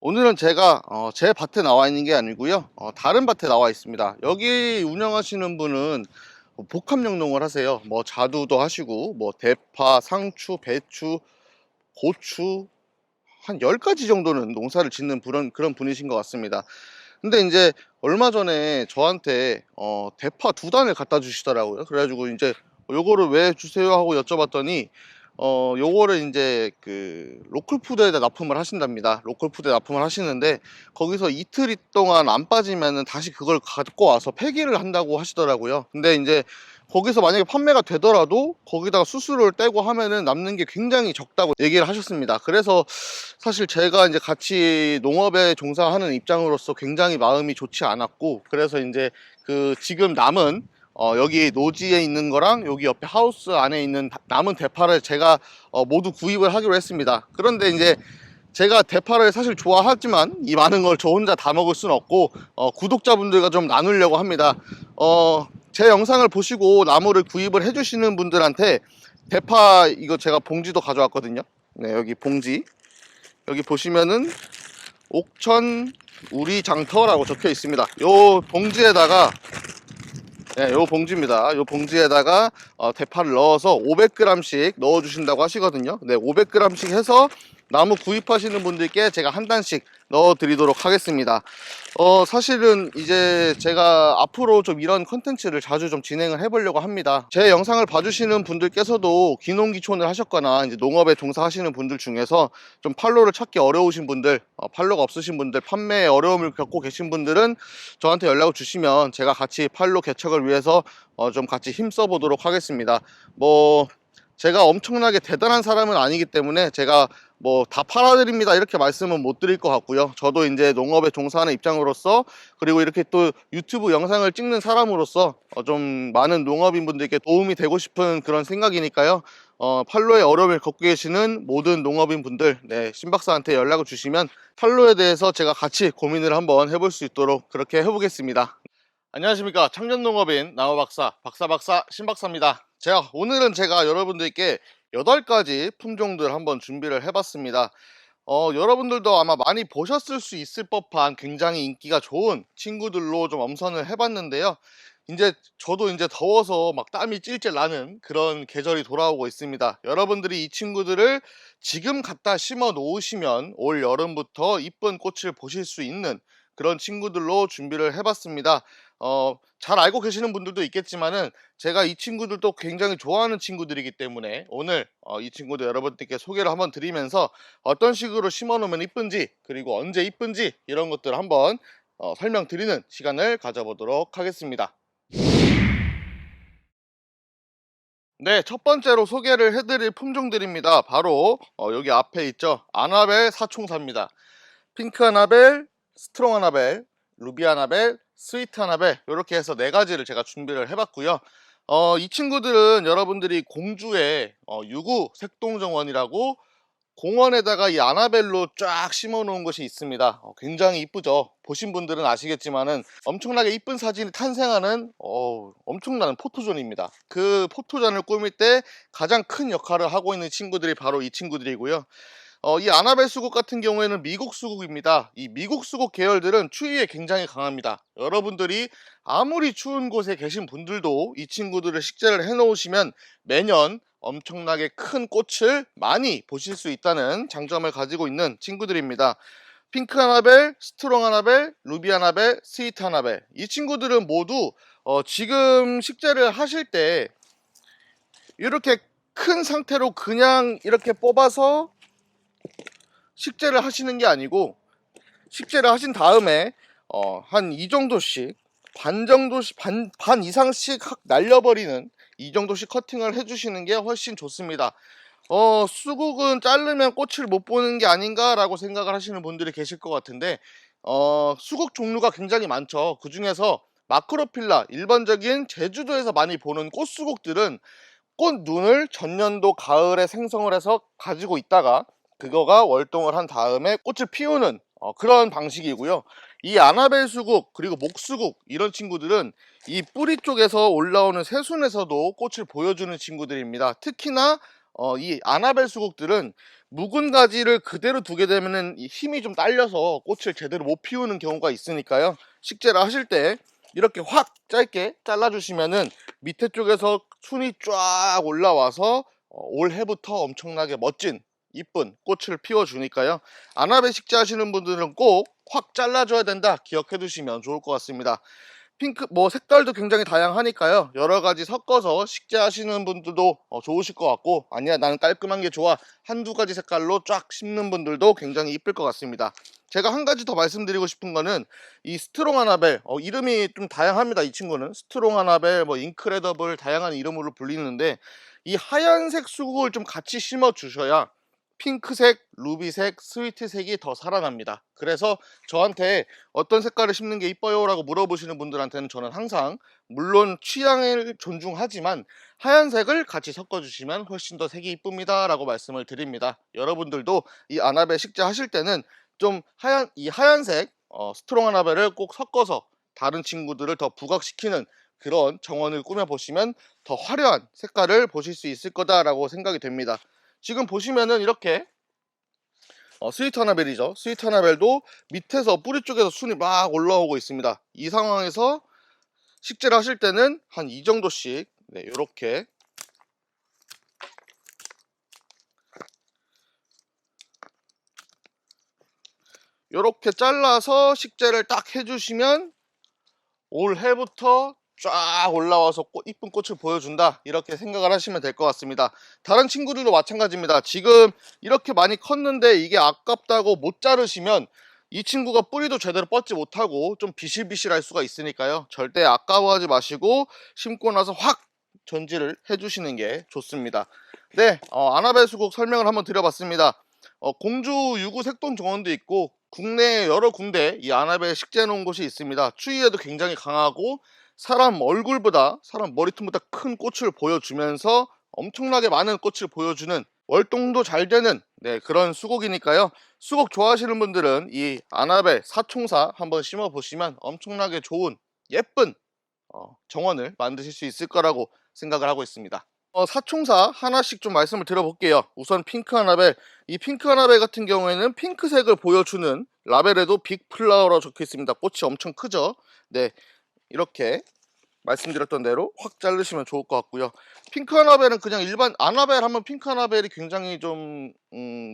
오늘은 제가 제 밭에 나와 있는 게 아니고요, 다른 밭에 나와 있습니다. 여기 운영하시는 분은 복합 영농을 하세요. 뭐 자두도 하시고 뭐 대파, 상추, 배추, 고추 한 10가지 정도는 농사를 짓는 그런 분이신 것 같습니다. 근데 이제 얼마 전에 저한테 대파 2단을 갖다 주시더라고요. 그래가지고 이제 요거를 왜 주세요 하고 여쭤봤더니 요거를 이제 그 로컬푸드에다 납품을 하신답니다. 로컬푸드에 납품을 하시는데 거기서 이틀 동안 안 빠지면은 다시 그걸 갖고 와서 폐기를 한다고 하시더라고요. 근데 이제 거기서 만약에 판매가 되더라도 거기다가 수수료를 떼고 하면은 남는 게 굉장히 적다고 얘기를 하셨습니다. 그래서 사실 제가 이제 같이 농업에 종사하는 입장으로서 굉장히 마음이 좋지 않았고, 그래서 이제 그 지금 남은 여기 노지에 있는 거랑 여기 옆에 하우스 안에 있는 남은 대파를 제가 모두 구입을 하기로 했습니다. 그런데 이제 제가 대파를 사실 좋아하지만 이 많은 걸 저 혼자 다 먹을 수는 없고, 구독자분들과 좀 나누려고 합니다. 제 영상을 보시고 나무를 구입을 해주시는 분들한테 대파, 이거 제가 봉지도 가져왔거든요. 네, 여기 봉지, 여기 보시면은 옥천 우리 장터라고 적혀 있습니다. 요 봉지에다가, 네, 요 봉지입니다. 요 봉지에다가 대파를 넣어서 500g씩 넣어 주신다고 하시거든요. 네, 500g씩 해서 나무 구입하시는 분들께 제가 한 단씩 넣어 드리도록 하겠습니다. 사실은 이제 제가 앞으로 좀 이런 컨텐츠를 자주 좀 진행을 해 보려고 합니다. 제 영상을 봐주시는 분들께서도 귀농귀촌을 하셨거나 이제 농업에 종사하시는 분들 중에서 좀 팔로를 찾기 어려우신 분들, 팔로가 없으신 분들, 판매에 어려움을 겪고 계신 분들은 저한테 연락을 주시면 제가 같이 팔로 개척을 위해서 좀 같이 힘써 보도록 하겠습니다. 뭐 제가 엄청나게 대단한 사람은 아니기 때문에 제가 뭐 다 팔아드립니다 이렇게 말씀은 못 드릴 것 같고요. 저도 이제 농업에 종사하는 입장으로서, 그리고 이렇게 또 유튜브 영상을 찍는 사람으로서 좀 많은 농업인 분들께 도움이 되고 싶은 그런 생각이니까요. 팔로에 어려움을 겪고 계시는 모든 농업인 분들, 네, 신박사한테 연락을 주시면 팔로에 대해서 제가 같이 고민을 한번 해볼 수 있도록 그렇게 해보겠습니다. 안녕하십니까, 청년농업인 나무박사 박사박사 신박사입니다. 오늘은 제가 여러분들께 8가지 품종들 한번 준비를 해봤습니다. 여러분들도 아마 많이 보셨을 수 있을 법한 굉장히 인기가 좋은 친구들로 좀 엄선을 해봤는데요. 이제 저도 이제 더워서 막 땀이 찔찔 나는 그런 계절이 돌아오고 있습니다. 여러분들이 이 친구들을 지금 갖다 심어 놓으시면 올 여름부터 이쁜 꽃을 보실 수 있는 그런 친구들로 준비를 해봤습니다. 잘 알고 계시는 분들도 있겠지만은 제가 이 친구들도 굉장히 좋아하는 친구들이기 때문에 오늘 이 친구들 여러분들께 소개를 한번 드리면서 어떤 식으로 심어 놓으면 이쁜지, 그리고 언제 이쁜지 이런 것들을 한번 설명드리는 시간을 가져보도록 하겠습니다. 네, 첫 번째로 소개를 해드릴 품종들입니다. 바로 여기 앞에 있죠, 아나벨 사총사입니다. 핑크 아나벨, 스트롱 아나벨, 루비 아나벨, 스위트 아나벨, 이렇게 해서 4가지를 제가 준비를 해봤고요. 이 친구들은 여러분들이 공주의 유구 색동정원이라고 공원에다가 이 아나벨로 쫙 심어 놓은 것이 있습니다. 굉장히 이쁘죠. 보신 분들은 아시겠지만은 엄청나게 이쁜 사진이 탄생하는 엄청난 포토존입니다. 그 포토존을 꾸밀 때 가장 큰 역할을 하고 있는 친구들이 바로 이 친구들이고요. 이 아나벨 수국 같은 경우에는 미국 수국입니다. 이 미국 수국 계열들은 추위에 굉장히 강합니다. 여러분들이 아무리 추운 곳에 계신 분들도 이 친구들을 식재를 해 놓으시면 매년 엄청나게 큰 꽃을 많이 보실 수 있다는 장점을 가지고 있는 친구들입니다. 핑크 아나벨, 스트롱 아나벨, 루비 아나벨, 스위트 아나벨, 이 친구들은 모두 지금 식재를 하실 때 이렇게 큰 상태로 그냥 이렇게 뽑아서 식재를 하시는 게 아니고, 식재를 하신 다음에 한 이 정도씩, 반 이상씩 확 날려버리는 이 정도씩 커팅을 해주시는 게 훨씬 좋습니다. 수국은 자르면 꽃을 못 보는 게 아닌가 라고 생각을 하시는 분들이 계실 것 같은데, 수국 종류가 굉장히 많죠. 그 중에서 마크로필라, 일반적인 제주도에서 많이 보는 꽃수국들은 꽃눈을 전년도 가을에 생성을 해서 가지고 있다가 그거가 월동을 한 다음에 꽃을 피우는 그런 방식이고요. 이 아나벨 수국, 그리고 목수국, 이런 친구들은 이 뿌리 쪽에서 올라오는 새순에서도 꽃을 보여주는 친구들입니다. 특히나 이 아나벨 수국들은 묵은 가지를 그대로 두게 되면은 이 힘이 좀 딸려서 꽃을 제대로 못 피우는 경우가 있으니까요. 식재를 하실 때 이렇게 확 짧게 잘라 주시면은 밑에 쪽에서 순이 쫙 올라와서 올해부터 엄청나게 멋진 이쁜 꽃을 피워 주니까요. 아나베 식재 하시는 분들은 꼭 확 잘라 줘야 된다 기억해 두시면 좋을 것 같습니다. 핑크 뭐 색깔도 굉장히 다양하니까요. 여러 가지 섞어서 식재하시는 분들도 좋으실 것 같고, 아니야 나는 깔끔한 게 좋아, 한두 가지 색깔로 쫙 심는 분들도 굉장히 이쁠 것 같습니다. 제가 한 가지 더 말씀드리고 싶은 거는 이 스트롱 아나벨, 이름이 좀 다양합니다. 이 친구는 스트롱 아나벨, 뭐 잉크레더블, 다양한 이름으로 불리는데, 이 하얀색 수국을 좀 같이 심어 주셔야 핑크색, 루비색, 스위트색이 더 살아납니다. 그래서 저한테 어떤 색깔을 심는 게 이뻐요? 라고 물어보시는 분들한테는 저는 항상, 물론 취향을 존중하지만 하얀색을 같이 섞어주시면 훨씬 더 색이 이쁩니다 라고 말씀을 드립니다. 여러분들도 이 아나벨 식재 하실 때는 좀 이 하얀색 스트롱 아나벨을 꼭 섞어서 다른 친구들을 더 부각시키는 그런 정원을 꾸며보시면 더 화려한 색깔을 보실 수 있을 거다라고 생각이 됩니다. 지금 보시면은 이렇게 스위트 아나벨이죠. 스위트 아나벨도 밑에서 뿌리 쪽에서 순이 막 올라오고 있습니다. 이 상황에서 식재를 하실 때는 한 이 정도씩, 네, 요렇게 잘라서 식재를 딱 해주시면 올해부터 쫙 올라와서 이쁜 꽃을 보여준다, 이렇게 생각을 하시면 될 것 같습니다. 다른 친구들도 마찬가지입니다. 지금 이렇게 많이 컸는데 이게 아깝다고 못 자르시면 이 친구가 뿌리도 제대로 뻗지 못하고 좀 비실비실할 수가 있으니까요. 절대 아까워하지 마시고 심고 나서 확 전지를 해주시는 게 좋습니다. 네, 아나벨 수국 설명을 한번 드려봤습니다. 공주 유구 색동 정원도 있고 국내 여러 군데 이 아나벨 식재 놓은 곳이 있습니다. 추위에도 굉장히 강하고 사람 얼굴보다, 사람 머리통보다 큰 꽃을 보여주면서 엄청나게 많은 꽃을 보여주는, 월동도 잘 되는, 네, 그런 수국이니까요. 수국 좋아하시는 분들은 이 아나벨 사총사 한번 심어 보시면 엄청나게 좋은 예쁜 정원을 만드실 수 있을 거라고 생각을 하고 있습니다. 사총사 하나씩 좀 말씀을 드려볼게요. 우선 핑크 아나벨, 이 핑크 아나벨 같은 경우에는 핑크색을 보여주는 라벨에도 빅 플라워로 적혀 있습니다. 꽃이 엄청 크죠. 네, 이렇게 말씀드렸던 대로 확 자르시면 좋을 것 같고요. 핑크 아나벨은 그냥 일반 아나벨 하면 핑크 아나벨이 굉장히 좀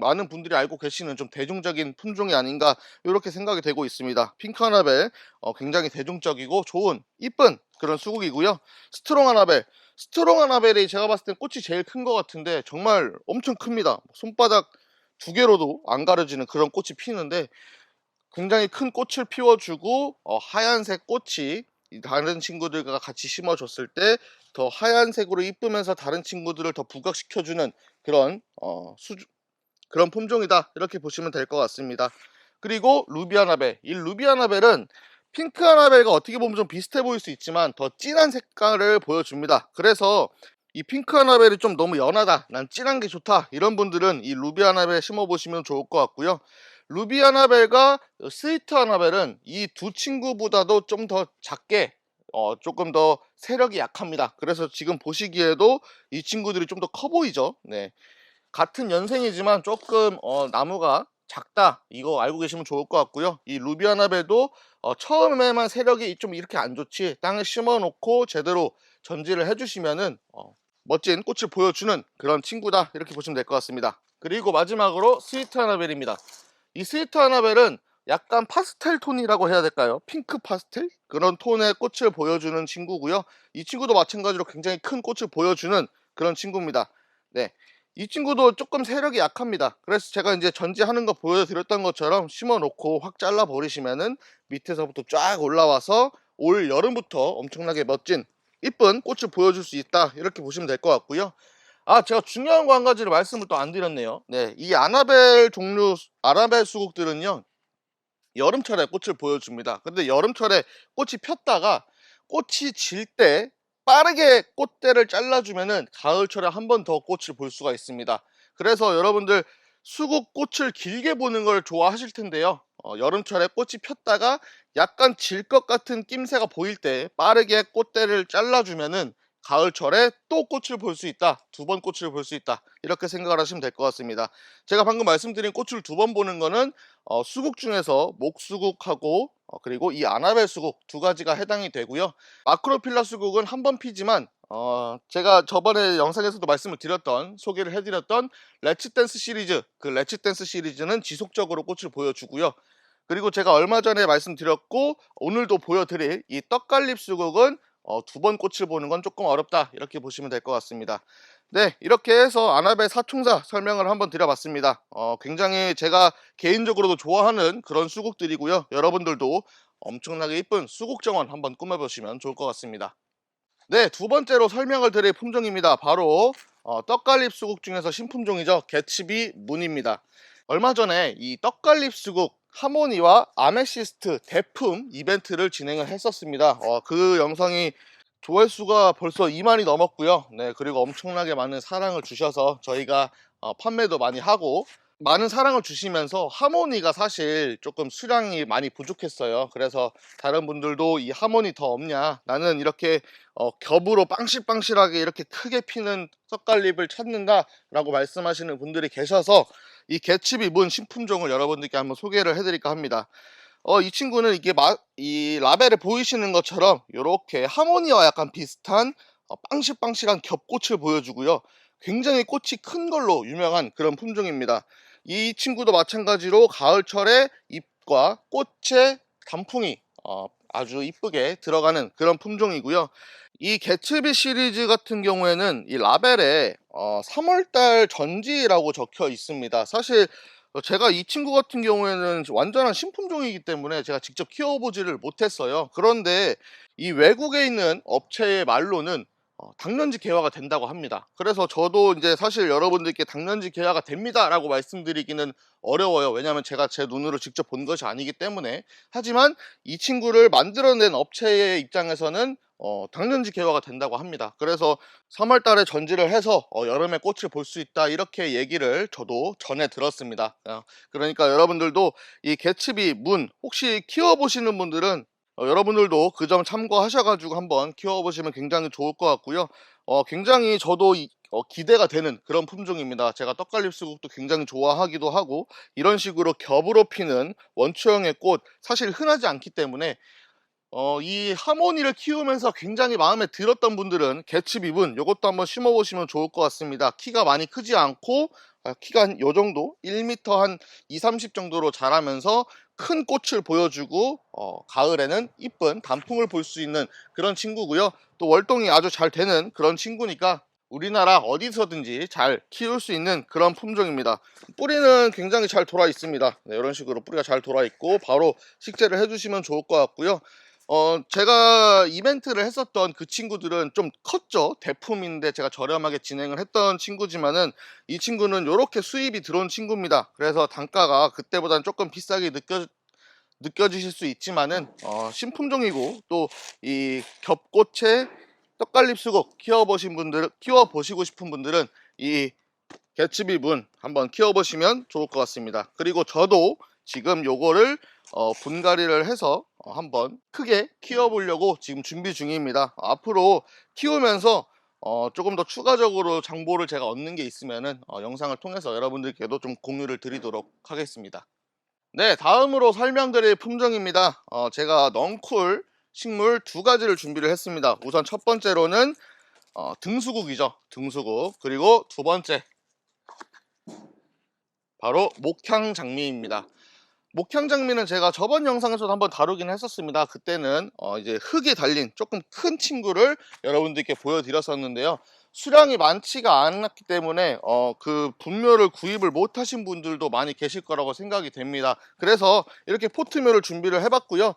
많은 분들이 알고 계시는 좀 대중적인 품종이 아닌가, 이렇게 생각이 되고 있습니다. 핑크 아나벨 굉장히 대중적이고 좋은 이쁜 그런 수국이고요. 스트롱 아나벨, 스트롱 아나벨이 제가 봤을 땐 꽃이 제일 큰 것 같은데 정말 엄청 큽니다. 손바닥 두 개로도 안 가려지는 그런 꽃이 피는데 굉장히 큰 꽃을 피워주고, 하얀색 꽃이 다른 친구들과 같이 심어줬을 때 더 하얀색으로 이쁘면서 다른 친구들을 더 부각시켜주는 그런 그런 품종이다, 이렇게 보시면 될 것 같습니다. 그리고 루비 아나벨, 이 루비 아나벨은 핑크 아나벨과 어떻게 보면 좀 비슷해 보일 수 있지만 더 진한 색깔을 보여줍니다. 그래서 이 핑크 아나벨이 좀 너무 연하다, 난 진한 게 좋다, 이런 분들은 이 루비 아나벨 심어 보시면 좋을 것 같고요. 루비 아나벨과 스위트 아나벨은 이 두 친구보다도 좀 더 작게, 조금 더 세력이 약합니다. 그래서 지금 보시기에도 이 친구들이 좀 더 커 보이죠. 네, 같은 연생이지만 조금 나무가 작다, 이거 알고 계시면 좋을 것 같고요. 이 루비 아나벨도 처음에만 세력이 좀 이렇게 안 좋지, 땅에 심어 놓고 제대로 전지를 해주시면은 멋진 꽃을 보여주는 그런 친구다, 이렇게 보시면 될 것 같습니다. 그리고 마지막으로 스위트 아나벨입니다. 이 스위트 아나벨은 약간 파스텔 톤이라고 해야 될까요? 핑크 파스텔? 그런 톤의 꽃을 보여주는 친구고요. 이 친구도 마찬가지로 굉장히 큰 꽃을 보여주는 그런 친구입니다. 네, 이 친구도 조금 세력이 약합니다. 그래서 제가 이제 전지하는 거 보여드렸던 것처럼 심어 놓고 확 잘라 버리시면은 밑에서부터 쫙 올라와서 올 여름부터 엄청나게 멋진 이쁜 꽃을 보여줄 수 있다, 이렇게 보시면 될 것 같고요. 제가 중요한 거 한 가지를 말씀을 또 안 드렸네요. 네, 이 아나벨 종류, 아나벨 수국들은요, 여름철에 꽃을 보여줍니다. 근데 여름철에 꽃이 폈다가 꽃이 질 때 빠르게 꽃대를 잘라주면은 가을철에 한 번 더 꽃을 볼 수가 있습니다. 그래서 여러분들 수국 꽃을 길게 보는 걸 좋아하실 텐데요. 여름철에 꽃이 폈다가 약간 질 것 같은 낌새가 보일 때 빠르게 꽃대를 잘라주면은 가을철에 또 꽃을 볼 수 있다, 두 번 꽃을 볼 수 있다, 이렇게 생각을 하시면 될 것 같습니다. 제가 방금 말씀드린 꽃을 두 번 보는 거는 수국 중에서 목수국하고 그리고 이 아나벨 수국 두 가지가 해당이 되고요. 마크로필라 수국은 한 번 피지만 제가 저번에 영상에서도 말씀을 드렸던, 소개를 해드렸던 레츠댄스 시리즈, 그 레츠댄스 시리즈는 지속적으로 꽃을 보여주고요. 그리고 제가 얼마 전에 말씀드렸고 오늘도 보여드릴 이 떡갈립 수국은 두 번 꽃을 보는 건 조금 어렵다, 이렇게 보시면 될 것 같습니다. 네, 이렇게 해서 아나벨 사총사 설명을 한번 드려봤습니다. 굉장히 제가 개인적으로도 좋아하는 그런 수국들이고요. 여러분들도 엄청나게 이쁜 수국 정원 한번 꾸며보시면 좋을 것 같습니다. 네, 두 번째로 설명을 드릴 품종입니다. 바로 떡갈립 수국 중에서 신품종이죠. 개츠비 문입니다. 얼마 전에 이 떡갈립 수국 하모니와 아메시스트 대품 이벤트를 진행을 했었습니다. 그 영상이 조회수가 벌써 2만이 넘었고요. 네, 그리고 엄청나게 많은 사랑을 주셔서 저희가 판매도 많이 하고, 많은 사랑을 주시면서 하모니가 사실 조금 수량이 많이 부족했어요. 그래서 다른 분들도 이 하모니 더 없냐, 나는 이렇게 겹으로 빵실빵실하게 이렇게 크게 피는 떡갈립을 찾는다 라고 말씀하시는 분들이 계셔서 이 개츠비 문 신품종을 여러분들께 한번 소개를 해드릴까 합니다. 이 친구는 이게 이 라벨에 보이시는 것처럼 이렇게 하모니와 약간 비슷한 빵실빵실한 겹꽃을 보여주고요. 굉장히 꽃이 큰 걸로 유명한 그런 품종입니다. 이 친구도 마찬가지로 가을철에 잎과 꽃의 단풍이 아주 이쁘게 들어가는 그런 품종이고요. 이 개츠비 시리즈 같은 경우에는 이 라벨에 3월달 전지라고 적혀 있습니다. 사실 제가 이 친구 같은 경우에는 완전한 신품종이기 때문에 제가 직접 키워보지를 못했어요. 그런데 이 외국에 있는 업체의 말로는 당년지 개화가 된다고 합니다. 그래서 저도 이제 사실 여러분들께 당년지 개화가 됩니다 라고 말씀드리기는 어려워요. 왜냐하면 제가 제 눈으로 직접 본 것이 아니기 때문에. 하지만 이 친구를 만들어낸 업체의 입장에서는 당년지 개화가 된다고 합니다. 그래서 3월 달에 전지를 해서 여름에 꽃을 볼 수 있다, 이렇게 얘기를 저도 전해 들었습니다. 그러니까 여러분들도 이 개츠비 문 혹시 키워보시는 분들은 여러분들도 그 점 참고하셔가지고 한번 키워보시면 굉장히 좋을 것 같고요. 굉장히 저도 기대가 되는 그런 품종입니다. 제가 떡갈립 수국도 굉장히 좋아하기도 하고, 이런 식으로 겹으로 피는 원초형의 꽃 사실 흔하지 않기 때문에 이 하모니를 키우면서 굉장히 마음에 들었던 분들은 개츠비분 요것도 한번 심어보시면 좋을 것 같습니다. 키가 많이 크지 않고 키가 한 요정도 1m 한 2~30 정도로 자라면서 큰 꽃을 보여주고 가을에는 이쁜 단풍을 볼 수 있는 그런 친구고요. 또 월동이 아주 잘 되는 그런 친구니까 우리나라 어디서든지 잘 키울 수 있는 그런 품종입니다. 뿌리는 굉장히 잘 돌아 있습니다. 네, 이런 식으로 뿌리가 잘 돌아 있고 바로 식재를 해주시면 좋을 것 같고요. 제가 이벤트를 했었던 그 친구들은 좀 컸죠. 대품인데 제가 저렴하게 진행을 했던 친구지만은 이 친구는 이렇게 수입이 들어온 친구입니다. 그래서 단가가 그때보다는 조금 비싸게 느껴지실 수 있지만은 신품종이고, 또 이 겹꽃의 떡갈립 수국 키워보시고 싶은 분들은 이 개츠비 문 한번 키워보시면 좋을 것 같습니다. 그리고 저도 지금 요거를 분갈이를 해서 한번 크게 키워보려고 지금 준비 중입니다. 앞으로 키우면서 조금 더 추가적으로 정보를 제가 얻는 게 있으면은 영상을 통해서 여러분들께도 좀 공유를 드리도록 하겠습니다. 네, 다음으로 설명드릴 품종입니다. 제가 넝쿨 식물 두 가지를 준비를 했습니다. 우선 첫 번째로는 등수국이죠. 등수국. 그리고 두 번째 바로 목향장미입니다. 목향장미는 제가 저번 영상에서도 한번 다루긴 했었습니다. 그때는 이제 흙에 달린 조금 큰 친구를 여러분들께 보여드렸었는데요. 수량이 많지가 않았기 때문에 그 분묘를 구입을 못 하신 분들도 많이 계실 거라고 생각이 됩니다. 그래서 이렇게 포트묘를 준비를 해봤고요.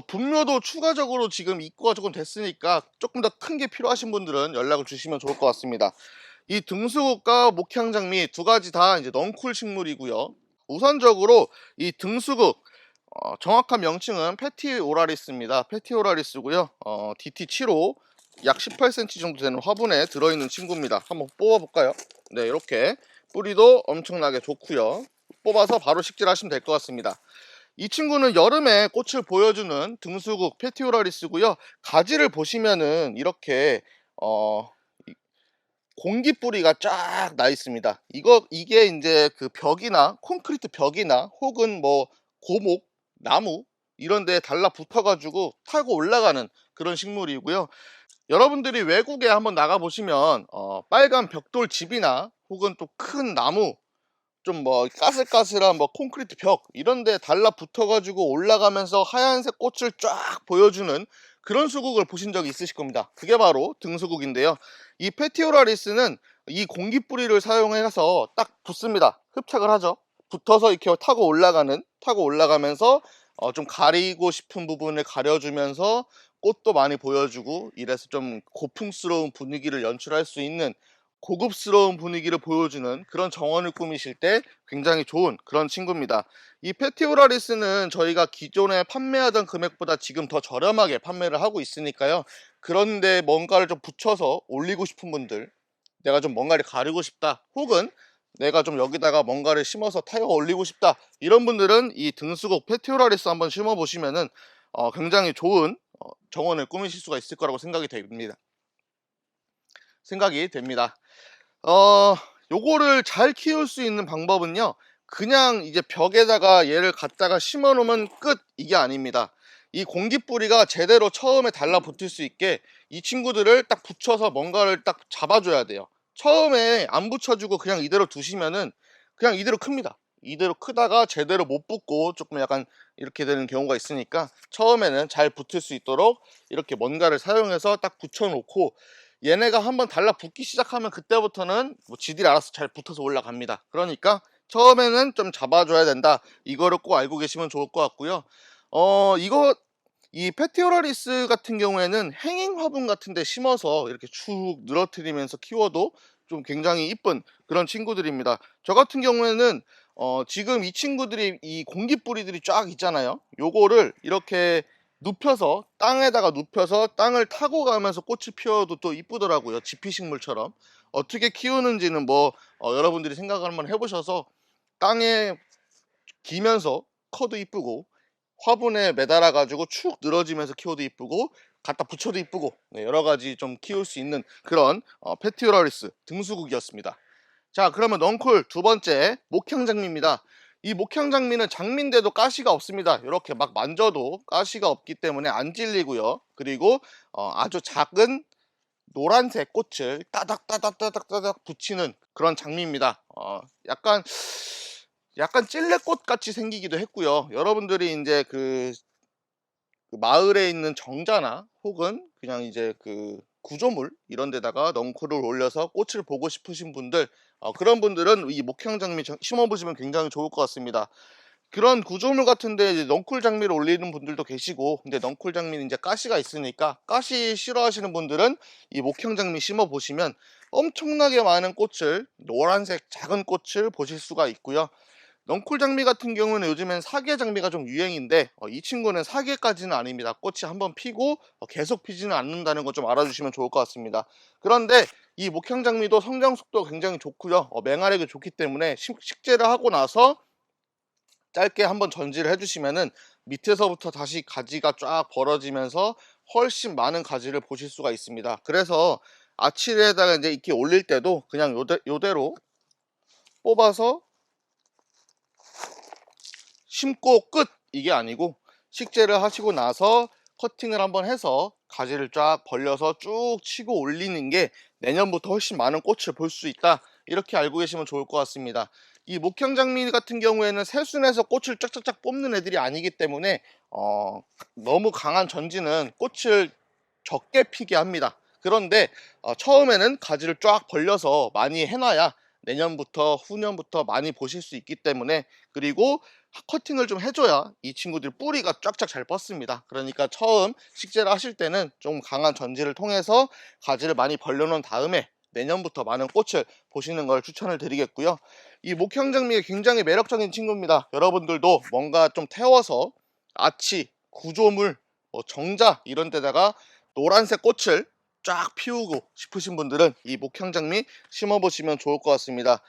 분묘도 추가적으로 지금 입고가 조금 됐으니까 조금 더 큰 게 필요하신 분들은 연락을 주시면 좋을 것 같습니다. 이 등수국과 목향장미 두 가지 다 이제 넝쿨 식물이고요. 우선적으로 이 등수국 정확한 명칭은 패티오라리스입니다. 패티오라리스고요. DT7호 약 18cm 정도 되는 화분에 들어있는 친구입니다. 한번 뽑아볼까요? 네, 이렇게 뿌리도 엄청나게 좋고요. 뽑아서 바로 식질하시면 될 것 같습니다. 이 친구는 여름에 꽃을 보여주는 등수국 패티오라리스고요. 가지를 보시면은 이렇게 이 공기뿌리가 쫙 나 있습니다. 이게 이제 그 벽이나 콘크리트 벽이나 혹은 뭐 고목, 나무 이런 데에 달라붙어 가지고 타고 올라가는 그런 식물이고요. 여러분들이 외국에 한번 나가 보시면 빨간 벽돌 집이나 혹은 또 큰 나무, 좀 뭐 까슬까슬한 뭐 콘크리트 벽 이런 데 달라붙어 가지고 올라가면서 하얀색 꽃을 쫙 보여주는 그런 수국을 보신 적이 있으실 겁니다. 그게 바로 등수국인데요. 이 페티오라리스는 이 공기뿌리를 사용해서 딱 붙습니다. 흡착을 하죠. 붙어서 이렇게 타고 올라가면서 좀 가리고 싶은 부분을 가려주면서 꽃도 많이 보여주고, 이래서 좀 고풍스러운 분위기를 연출할 수 있는, 고급스러운 분위기를 보여주는 그런 정원을 꾸미실 때 굉장히 좋은 그런 친구입니다. 이 페티오라리스는 저희가 기존에 판매하던 금액보다 지금 더 저렴하게 판매를 하고 있으니까요. 그런데 뭔가를 좀 붙여서 올리고 싶은 분들, 내가 좀 뭔가를 가리고 싶다, 혹은 내가 좀 여기다가 뭔가를 심어서 타여 올리고 싶다, 이런 분들은 이 등수국 페티오라리스 한번 심어 보시면은 굉장히 좋은 정원을 꾸미실 수가 있을 거라고 생각이 됩니다. 어 요거를 잘 키울 수 있는 방법은요, 그냥 이제 벽에다가 얘를 갖다가 심어 놓으면 끝, 이게 아닙니다. 이 공기뿌리가 제대로 처음에 달라붙을 수 있게 이 친구들을 딱 붙여서 뭔가를 딱 잡아줘야 돼요. 처음에 안 붙여주고 그냥 이대로 두시면은 그냥 이대로 큽니다. 이대로 크다가 제대로 못 붙고 조금 약간 이렇게 되는 경우가 있으니까, 처음에는 잘 붙을 수 있도록 이렇게 뭔가를 사용해서 딱 붙여 놓고, 얘네가 한번 달라붙기 시작하면 그때부터는 뭐 지들이 알아서 잘 붙어서 올라갑니다. 그러니까 처음에는 좀 잡아줘야 된다, 이거를 꼭 알고 계시면 좋을 것 같고요. 이 페티오라리스 같은 경우에는 행잉 화분 같은 데 심어서 이렇게 축 늘어뜨리면서 키워도 좀 굉장히 이쁜 그런 친구들입니다. 저 같은 경우에는 지금 이 친구들이, 이 공기뿌리들이 쫙 있잖아요. 요거를 이렇게 땅에다가 눕혀서 땅을 타고 가면서 꽃을 피워도 또 이쁘더라고요. 지피식물처럼. 어떻게 키우는지는 뭐 여러분들이 생각을 한번 해보셔서, 땅에 기면서 커도 이쁘고, 화분에 매달아 가지고 축 늘어지면서 키워도 이쁘고, 갖다 붙여도 이쁘고, 네, 여러 가지 좀 키울 수 있는 그런 페티오라리스 등수국이었습니다. 자, 그러면 넝쿨 두 번째, 목향장미입니다. 이 목향장미는 장미인데도 가시가 없습니다. 이렇게 막 만져도 가시가 없기 때문에 안 질리고요. 그리고 아주 작은 노란색 꽃을 따닥따닥따닥따닥 붙이는 그런 장미입니다. 약간 찔레꽃 같이 생기기도 했고요. 여러분들이 이제 그 마을에 있는 정자나 혹은 그냥 이제 그 구조물 이런 데다가 넝쿨을 올려서 꽃을 보고 싶으신 분들, 그런 분들은 이 목향장미 심어 보시면 굉장히 좋을 것 같습니다. 그런 구조물 같은데 이제 넝쿨 장미를 올리는 분들도 계시고, 근데 넝쿨 장미는 이제 가시가 있으니까, 가시 싫어하시는 분들은 이 목향장미 심어 보시면 엄청나게 많은 꽃을, 노란색 작은 꽃을 보실 수가 있고요. 넝쿨 장미 같은 경우는 요즘엔 사계 장미가 좀 유행인데, 이 친구는 사계까지는 아닙니다. 꽃이 한번 피고 계속 피지는 않는다는 거 좀 알아주시면 좋을 것 같습니다. 그런데 이 목향 장미도 성장 속도가 굉장히 좋고요. 맹활약이 좋기 때문에 식재를 하고 나서 짧게 한번 전지를 해주시면은 밑에서부터 다시 가지가 쫙 벌어지면서 훨씬 많은 가지를 보실 수가 있습니다. 그래서 아치에다가 이제 이렇게 올릴 때도 그냥 요대로 뽑아서 심고 끝, 이게 아니고 식재를 하시고 나서 커팅을 한번 해서 가지를 쫙 벌려서 쭉 치고 올리는 게 내년부터 훨씬 많은 꽃을 볼 수 있다, 이렇게 알고 계시면 좋을 것 같습니다. 이 목향장미 같은 경우에는 새순에서 꽃을 쫙쫙쫙 뽑는 애들이 아니기 때문에 너무 강한 전지는 꽃을 적게 피게 합니다. 그런데 처음에는 가지를 쫙 벌려서 많이 해놔야 내년부터 후년부터 많이 보실 수 있기 때문에, 그리고 커팅을 좀 해줘야 이 친구들 뿌리가 쫙쫙 잘 뻗습니다. 그러니까 처음 식재를 하실 때는 좀 강한 전지를 통해서 가지를 많이 벌려놓은 다음에 내년부터 많은 꽃을 보시는 걸 추천을 드리겠고요. 이 목향장미가 굉장히 매력적인 친구입니다. 여러분들도 뭔가 좀 태워서 아치, 구조물, 뭐 정자 이런 데다가 노란색 꽃을 쫙 피우고 싶으신 분들은 이 목향장미 심어보시면 좋을 것 같습니다.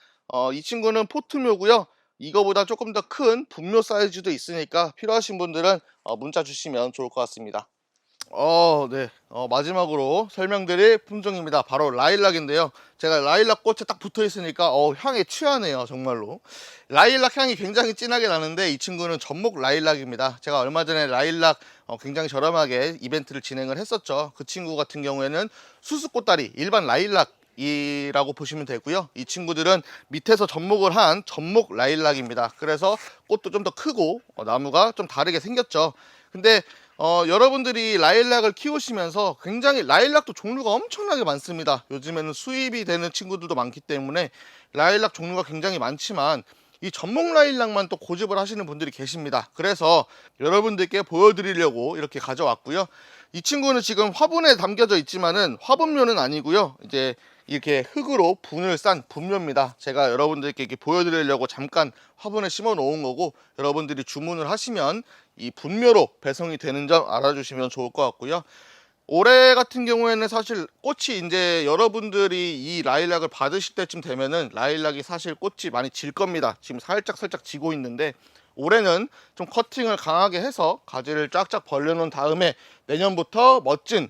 이 친구는 포트묘고요. 이거보다 조금 더 큰 분묘 사이즈도 있으니까 필요하신 분들은 문자 주시면 좋을 것 같습니다. 네. 마지막으로 설명드릴 품종입니다. 바로 라일락인데요. 제가 라일락 꽃에 딱 붙어 있으니까 향에 취하네요, 정말로. 라일락 향이 굉장히 진하게 나는데 이 친구는 전목 라일락입니다. 제가 얼마 전에 라일락 굉장히 저렴하게 이벤트를 진행을 했었죠. 그 친구 같은 경우에는 수수꽃다리 일반 라일락 이라고 보시면 되고요. 이 친구들은 밑에서 접목을 한 접목 라일락입니다. 그래서 꽃도 좀 더 크고 나무가 좀 다르게 생겼죠. 근데 여러분들이 라일락을 키우시면서 굉장히 라일락도 종류가 엄청나게 많습니다. 요즘에는 수입이 되는 친구들도 많기 때문에 라일락 종류가 굉장히 많지만 이 전목 라일락만 또 고집을 하시는 분들이 계십니다. 그래서 여러분들께 보여드리려고 이렇게 가져왔고요. 이 친구는 지금 화분에 담겨져 있지만은 화분묘는 아니고요. 이제 이렇게 흙으로 분을 싼 분묘입니다. 제가 여러분들께 이렇게 보여드리려고 잠깐 화분에 심어 놓은 거고, 여러분들이 주문을 하시면 이 분묘로 배송이 되는 점 알아주시면 좋을 것 같고요. 올해 같은 경우에는 사실 꽃이 이제 여러분들이 이 라일락을 받으실 때쯤 되면은 라일락이 사실 꽃이 많이 질 겁니다. 지금 살짝 지고 있는데, 올해는 좀 커팅을 강하게 해서 가지를 쫙쫙 벌려놓은 다음에 내년부터 멋진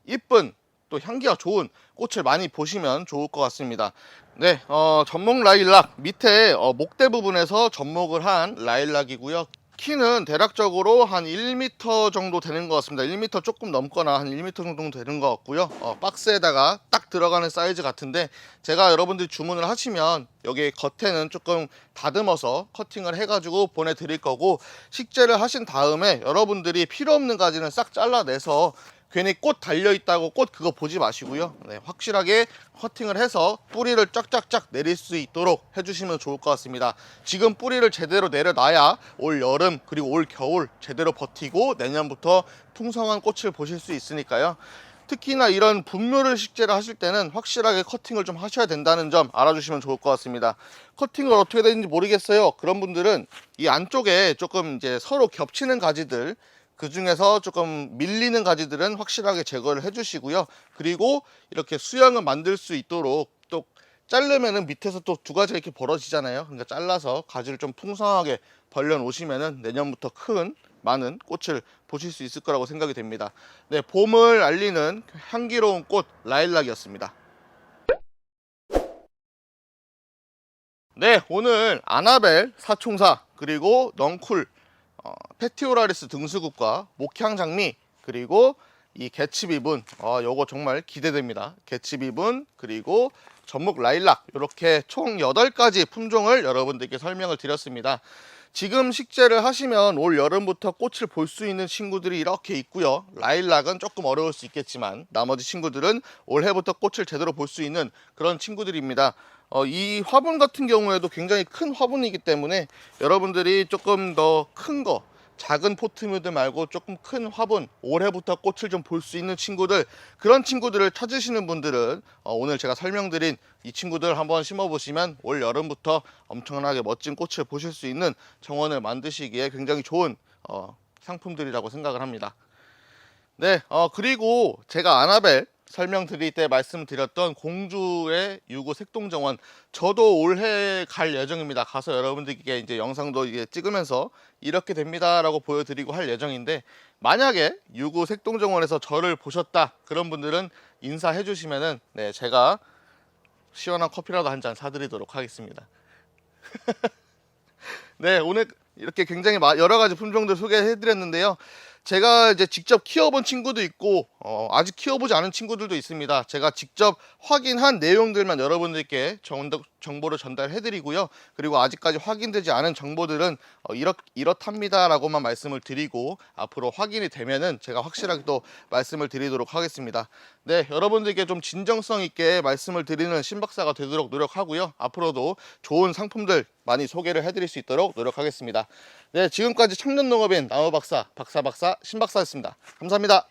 이쁜 또 향기가 좋은 꽃을 많이 보시면 좋을 것 같습니다. 네, 전목 라일락 밑에 목대 부분에서 접목을 한 라일락이고요. 키는 대략적으로 한 1m 정도 되는 것 같습니다. 1m 조금 넘거나 한 1m 정도 되는 것 같고요. 박스에다가 딱 들어가는 사이즈 같은데, 제가 여러분들이 주문을 하시면 여기 겉에는 조금 다듬어서 커팅을 해가지고 보내드릴 거고, 식재를 하신 다음에 여러분들이 필요 없는 가지는 싹 잘라내서 괜히 꽃 달려있다고 꽃 그거 보지 마시고요. 네, 확실하게 커팅을 해서 뿌리를 쫙쫙쫙 내릴 수 있도록 해주시면 좋을 것 같습니다. 지금 뿌리를 제대로 내려놔야 올 여름 그리고 올 겨울 제대로 버티고 내년부터 풍성한 꽃을 보실 수 있으니까요. 특히나 이런 분묘를 식재를 하실 때는 확실하게 커팅을 좀 하셔야 된다는 점 알아주시면 좋을 것 같습니다. 커팅을 어떻게 되는지 모르겠어요. 그런 분들은 이 안쪽에 조금 이제 서로 겹치는 가지들, 그 중에서 조금 밀리는 가지들은 확실하게 제거를 해주시고요. 그리고 이렇게 수영을 만들 수 있도록 또 자르면은 밑에서 또 두 가지가 이렇게 벌어지잖아요. 그러니까 잘라서 가지를 좀 풍성하게 벌려 놓으시면은 내년부터 큰 많은 꽃을 보실 수 있을 거라고 생각이 됩니다. 네, 봄을 알리는 향기로운 꽃 라일락이었습니다. 네, 오늘 아나벨 사총사 그리고 넝쿨 페티오라리스 등수국과 목향장미 그리고 이 개츠비분, 요거 정말 기대됩니다. 개츠비분 그리고 전목 라일락, 이렇게 총 8가지 품종을 여러분들께 설명을 드렸습니다. 지금 식재를 하시면 올 여름부터 꽃을 볼 수 있는 친구들이 이렇게 있고요. 라일락은 조금 어려울 수 있겠지만 나머지 친구들은 올해부터 꽃을 제대로 볼 수 있는 그런 친구들입니다. 이 화분 같은 경우에도 굉장히 큰 화분이기 때문에 여러분들이 조금 더 큰 거, 작은 포트묘들 말고 조금 큰 화분, 올해부터 꽃을 좀 볼 수 있는 친구들, 그런 친구들을 찾으시는 분들은 오늘 제가 설명드린 이 친구들 한번 심어 보시면 올 여름부터 엄청나게 멋진 꽃을 보실 수 있는 정원을 만드시기에 굉장히 좋은 상품들이라고 생각을 합니다. 네, 그리고 제가 아나벨 설명드릴 때 말씀드렸던 공주의 유구 색동정원, 저도 올해 갈 예정입니다. 가서 여러분들께 이제 영상도 이제 찍으면서 이렇게 됩니다 라고 보여드리고 할 예정인데, 만약에 유구 색동정원에서 저를 보셨다 그런 분들은 인사해 주시면은 네, 제가 시원한 커피라도 한 잔 사드리도록 하겠습니다. 네, 오늘 이렇게 굉장히 여러 가지 품종들 소개해 드렸는데요. 제가 이제 직접 키워본 친구도 있고 아직 키워보지 않은 친구들도 있습니다. 제가 직접 확인한 내용들만 여러분들께 정보를 전달해 드리고요. 그리고 아직까지 확인되지 않은 정보들은 이렇답니다 라고만 말씀을 드리고, 앞으로 확인이 되면은 제가 확실하게 또 말씀을 드리도록 하겠습니다. 네, 여러분들께 좀 진정성 있게 말씀을 드리는 신박사가 되도록 노력하고요. 앞으로도 좋은 상품들 많이 소개를 해드릴 수 있도록 노력하겠습니다. 네, 지금까지 청년농업인 나무박사 신박사였습니다. 감사합니다.